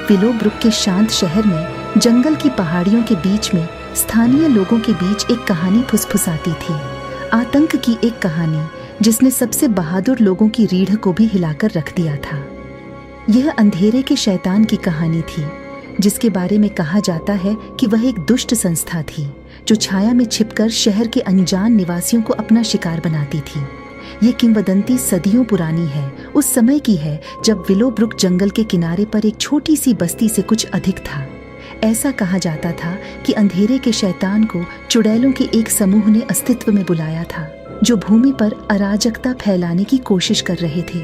Willowbrook के शांत शहर में जंगल की पहाड़ियों के बीच में स्थानीय लोगों के बीच एक कहानी फुसफुसाती थी। आतंक की एक कहानी जिसने सबसे बहादुर लोगों की रीढ़ को भी हिलाकर रख दिया था। यह अंधेरे के शैतान की कहानी थी, जिसके बारे में कहा जाता है कि वह एक दुष्ट संस्था थी जो छाया में छिपकर शहर के अनजान निवासियों को अपना शिकार बनाती थी। ये किंवदंती सदियों पुरानी है, उस समय की है जब विलोब्रुक जंगल के किनारे पर एक छोटी सी बस्ती से कुछ अधिक था। ऐसा कहा जाता था कि अंधेरे के शैतान को चुड़ैलों के एक समूह ने अस्तित्व में बुलाया था, जो भूमि पर अराजकता फैलाने की कोशिश कर रहे थे।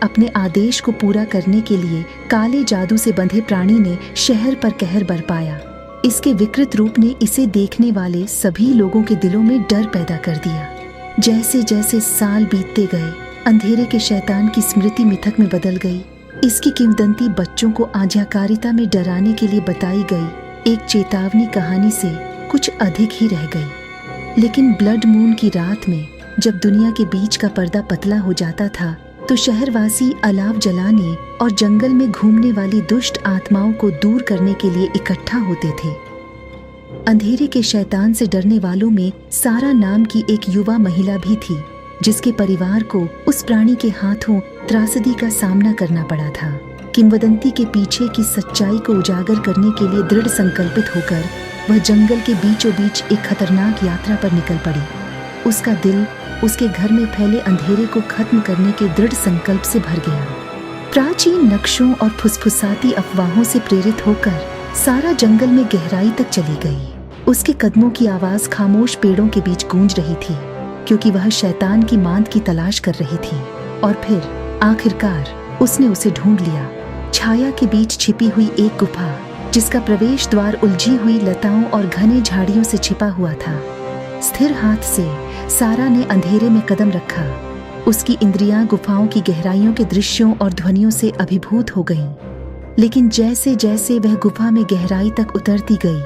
अपने आदेश को पूरा करने के लिए काले जादू से बंधे प्राणी ने शहर पर कहर बरपाया। इसके विकृत रूप ने इसे देखने वाले सभी लोगों के दिलों में डर पैदा कर दिया। जैसे जैसे साल बीतते गए, अंधेरे के शैतान की स्मृति मिथक में बदल गई। इसकी किंवदंती बच्चों को आज्ञाकारिता में डराने के लिए बताई गई एक चेतावनी कहानी से कुछ अधिक ही रह गई। लेकिन ब्लड मून की रात में जब दुनिया के बीच का पर्दा पतला हो जाता था, तो शहरवासी अलाव जलाने और जंगल में घूमने वाली दुष्ट आत्माओं को दूर करने के लिए इकट्ठा होते थे। अंधेरे के शैतान से डरने वालों में सारा नाम की एक युवा महिला भी थी, जिसके परिवार को उस प्राणी के हाथों त्रासदी का सामना करना पड़ा था। किंवदंती के पीछे की सच्चाई को उजागर करने के लिए दृढ़ संकल्पित होकर वह जंगल के बीचों बीच एक खतरनाक यात्रा पर निकल पड़ी। उसका दिल उसके घर में फैले अंधेरे को खत्म करने के दृढ़ संकल्प से भर गया। प्राचीन नक्शों और फुसफुसाती अफवाहों से प्रेरित होकर सारा जंगल में गहराई तक चली गई। उसके कदमों की आवाज खामोश पेड़ों के बीच गूंज रही थी, क्योंकि वह शैतान की मांद की तलाश कर रही थी। और फिर आखिरकार उसने उसे ढूंढ लिया। छाया के बीच छिपी हुई एक गुफा, जिसका प्रवेश द्वार उलझी हुई लताओं और घने झाड़ियों से छिपा हुआ था। स्थिर हाथ से सारा ने अंधेरे में कदम रखा। उसकी इंद्रियां गुफाओं की गहराइयों के दृश्यों और ध्वनियों से अभिभूत हो गईं। लेकिन जैसे जैसे वह गुफा में गहराई तक उतरती गई,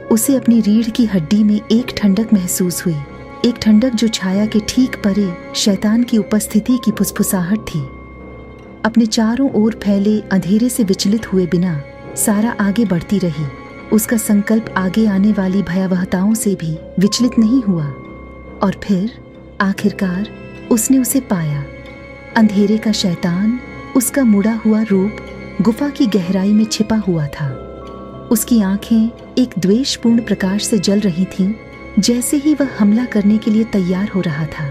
उसे अपनी रीढ़ की हड्डी में एक ठंडक महसूस हुई। एक ठंडक जो छाया के ठीक परे शैतान की उपस्थिति की फुसफुसाहट थी। अपने चारों ओर फैले अंधेरे से विचलित हुए बिना सारा आगे बढ़ती रही। उसका संकल्प आगे आने वाली भयावहताओं से भी विचलित नहीं हुआ। और फिर आखिरकार उसने उसे पाया। अंधेरे का शैतान, उसका मुड़ा हुआ रूप गुफा की गहराई में छिपा हुआ था। उसकी आंखें एक द्वेषपूर्ण प्रकाश से जल रही थीं, जैसे ही वह हमला करने के लिए तैयार हो रहा था।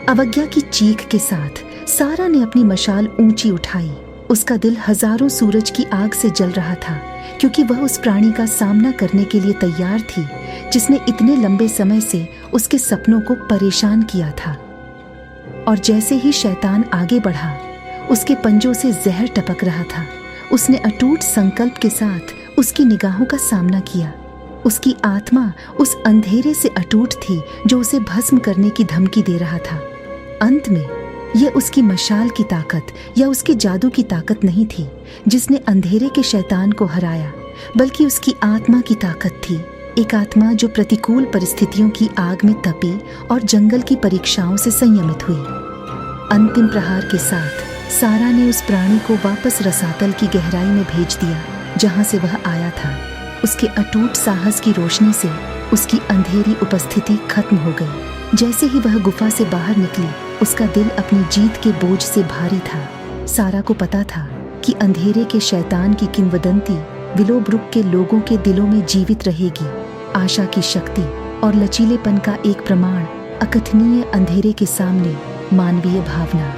अवज्ञा की चीख के साथ सारा ने अपनी मशाल ऊंची उठाई। उसका दिल हजारों सूरज की आग से जल रहा था, क्योंकि वह उस प्राणी का सामना करने के लिए तैयार थी जिसने इतने लंबे समय से उसके सपनों को परेशान किया था। और जैसे ही शैतान आगे बढ़ा, उसके पंजों से जहर टपक रहा था। उसने अटूट संकल्प के साथ उसकी निगाहों का सामना किया। उसकी आत्मा उस अंधेरे से अटूट थी जो उसे भस्म करने की धमकी दे रहा था। अंत में यह उसकी मशाल की ताकत या उसके जादू की ताकत नहीं थी जिसने अंधेरे के शैतान को हराया, बल्कि उसकी आत्मा की ताकत थी। एक आत्मा जो प्रतिकूल परिस्थितियों की आग में तपी और जंगल की परीक्षाओं से संयमित हुई। अंतिम प्रहार के साथ सारा ने उस प्राणी को वापस रसातल की गहराई में भेज दिया, जहां से वह आया था। उसके अटूट साहस की रोशनी से उसकी अंधेरी उपस्थिति खत्म हो गई। जैसे ही वह गुफा से बाहर निकली, उसका दिल अपनी जीत के बोझ से भारी था। सारा को पता था कि अंधेरे के शैतान की किंवदंती विलोब्रुक के लोगों के दिलों में जीवित रहेगी। आशा की शक्ति और लचीलेपन का एक प्रमाण, अकथनीय अंधेरे के सामने मानवीय भावना।